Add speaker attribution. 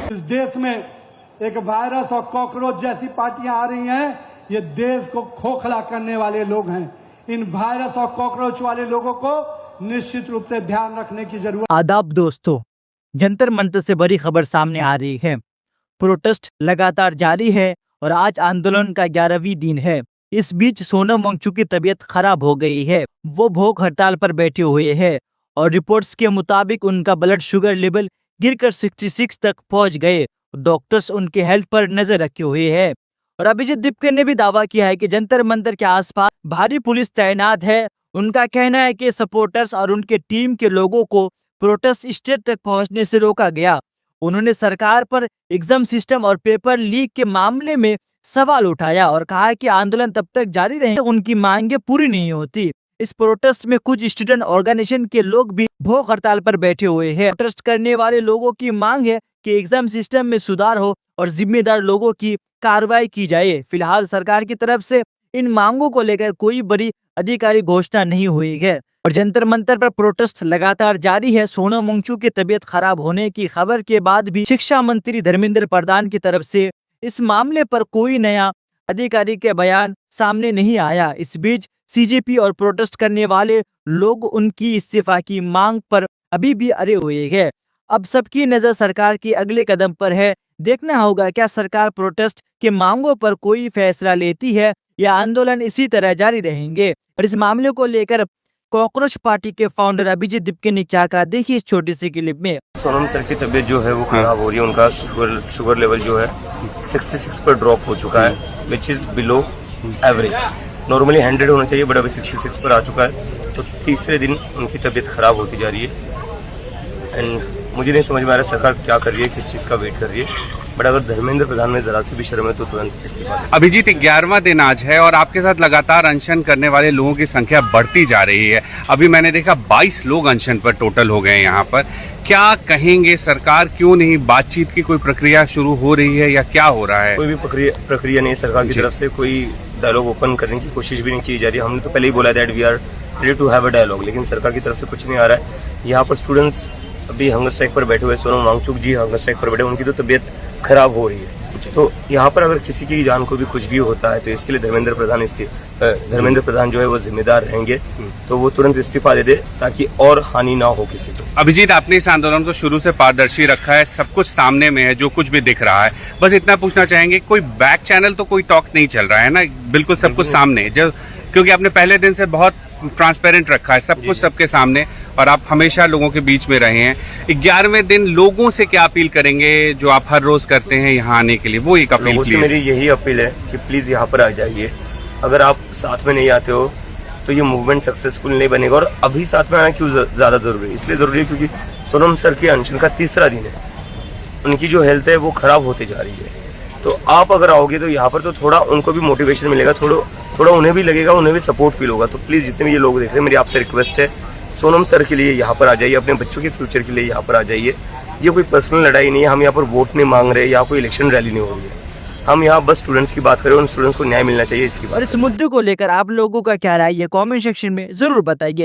Speaker 1: इस देश में एक वायरस और कॉकरोच जैसी पार्टियां आ रही हैं, ये देश को खोखला करने वाले लोग हैं। इन वायरस और कॉकरोच वाले लोगों को निश्चित रूप से ध्यान रखने की जरूरत।
Speaker 2: आदाब दोस्तों, जंतर मंतर से बड़ी खबर सामने आ रही है। प्रोटेस्ट लगातार जारी है और आज आंदोलन का 11वीं दिन है। इस बीच सोनम वांगचुक की तबीयत खराब हो गई है। वो भूख हड़ताल पर बैठे हुए हैं और रिपोर्ट्स के मुताबिक उनका ब्लड शुगर लेवल गिरकर 66 तक पहुंच गए। डॉक्टर्स उनके हेल्थ पर नजर रखे हुए हैं और अभिजीत दीपके ने भी दावा किया है कि जंतर मंतर के आसपास भारी पुलिस तैनात है। उनका कहना है कि सपोर्टर्स और उनके टीम के लोगों को प्रोटेस्ट स्टेज तक पहुंचने से रोका गया। उन्होंने सरकार पर एग्जाम सिस्टम और पेपर लीक के मामले में सवाल उठाया और कहा कि आंदोलन तब तक जारी रहेगा उनकी मांगे पूरी नहीं होती। इस प्रोटेस्ट में कुछ स्टूडेंट ऑर्गेनाइजेशन के लोग भी भूख हड़ताल पर बैठे हुए हैं। प्रोटेस्ट करने वाले लोगों की मांग है कि एग्जाम सिस्टम में सुधार हो और जिम्मेदार लोगों की कार्रवाई की जाए। फिलहाल सरकार की तरफ से इन मांगों को लेकर कोई बड़ी आधिकारिक घोषणा नहीं हुई है और जंतर मंतर पर प्रोटेस्ट लगातार जारी है। सोनम वांगचुक की तबीयत खराब होने की खबर के बाद भी शिक्षा मंत्री धर्मेंद्र प्रधान की तरफ से इस मामले पर कोई नया अधिकारी के बयान सामने नहीं आया। इस बीच सीजेपी और प्रोटेस्ट करने वाले लोग उनकी इस्तीफा की मांग पर अभी भी अड़े हुए हैं। अब सबकी नजर सरकार के अगले कदम पर है। देखना होगा क्या सरकार प्रोटेस्ट के मांगों पर कोई फैसला लेती है या आंदोलन इसी तरह जारी रहेंगे। और इस मामले को लेकर कॉकरोच पार्टी के फाउंडर अभिजीत दीपके ने क्या कहा, देखिए इस छोटी सी क्लिप में।
Speaker 3: सोनम सर की तबीयत जो है वो खराब हो रही है। उनका शुगर लेवल जो है 66 पर ड्रॉप हो चुका है, which is below average. Normally 100 होना चाहिए बट अभी 66 पर आ चुका है। तो तीसरे दिन उनकी तबीयत खराब होती जा रही है एंड मुझे नहीं समझ में आ रहा सरकार क्या कर रही है, किस चीज़ का वेट कर रही है। बट अगर धर्मेंद्र प्रधान में जरा सी भी शर्म है तो तुरंत इस्तीफा दें।
Speaker 4: अभिजीत 11वां दिन आज है और आपके साथ लगातार अनशन करने वाले लोगों की संख्या बढ़ती जा रही है। अभी मैंने देखा 22 लोग अनशन पर टोटल हो गए यहाँ पर। क्या कहेंगे, सरकार क्यों नहीं, बातचीत की कोई प्रक्रिया शुरू हो रही है या क्या हो रहा है?
Speaker 3: कोई भी प्रक्रिया नहीं, सरकार की तरफ से कोई डायलॉग ओपन करने की कोशिश भी नहीं की जा रही है। हमने तो पहले ही बोला that we are ready to have a dialogue, लेकिन सरकार की तरफ से कुछ नहीं आ रहा है। यहाँ पर स्टूडेंट्स अभी हंगर स्ट्राइक पर बैठे हुए, सोनम वांगचुक जी हंगर स्ट्राइक पर बैठे, उनकी तो तबीयत खराब हो रही है। तो यहाँ पर अगर किसी की जान को भी कुछ भी होता है तो इसके लिए धर्मेंद्र प्रधान जो है वो जिम्मेदार रहेंगे। तो वो तुरंत इस्तीफा दे दे ताकि और हानि ना हो किसी को।
Speaker 4: अभिजीत, आपने इस आंदोलन को शुरू से पारदर्शी रखा है, सब कुछ सामने में है, जो कुछ भी दिख रहा है। बस इतना पूछना चाहेंगे, कोई बैक चैनल तो कोई टॉक नहीं चल रहा है ना? बिल्कुल सब कुछ सामने, जो क्योंकि आपने पहले दिन से बहुत ट्रांसपेरेंट रखा है, सब कुछ सबके सामने और आप हमेशा लोगों के बीच में रहे हैं। 11वें दिन लोगों से क्या अपील करेंगे जो आप हर रोज करते हैं यहाँ आने के लिए? वो एक अपील
Speaker 3: लोगों से मेरी यही अपील है कि प्लीज यहाँ पर आ जाइए। अगर आप साथ में नहीं आते हो तो ये मूवमेंट सक्सेसफुल नहीं बनेगा। और अभी साथ में आना क्यों ज्यादा जरूरी है? इसलिए जरूरी है क्योंकि सोनम सर के अनशन का तीसरा दिन है, उनकी जो हेल्थ है वो खराब होती जा रही है। तो आप अगर आओगे तो यहाँ पर तो थोड़ा उनको भी मोटिवेशन मिलेगा, थोड़ा उन्हें भी लगेगा, उन्हें भी सपोर्ट फील होगा। तो प्लीज जितने भी ये लोग देख रहे हैं, मेरी आपसे रिक्वेस्ट है, सोनम सर के लिए यहाँ पर आ जाइए, अपने बच्चों के फ्यूचर के लिए यहाँ पर आ जाइए। ये कोई पर्सनल लड़ाई नहीं है, हम यहाँ पर वोट नहीं मांग रहे, यहाँ कोई इलेक्शन रैली नहीं हो रही है। हम यहाँ बस स्टूडेंट्स की बात करें, उन स्टूडेंट्स को न्याय मिलना चाहिए इसकी बात।
Speaker 2: और इस मुद्दे को लेकर आप लोगों का क्या राय है, कमेंट सेक्शन में जरूर बताइए।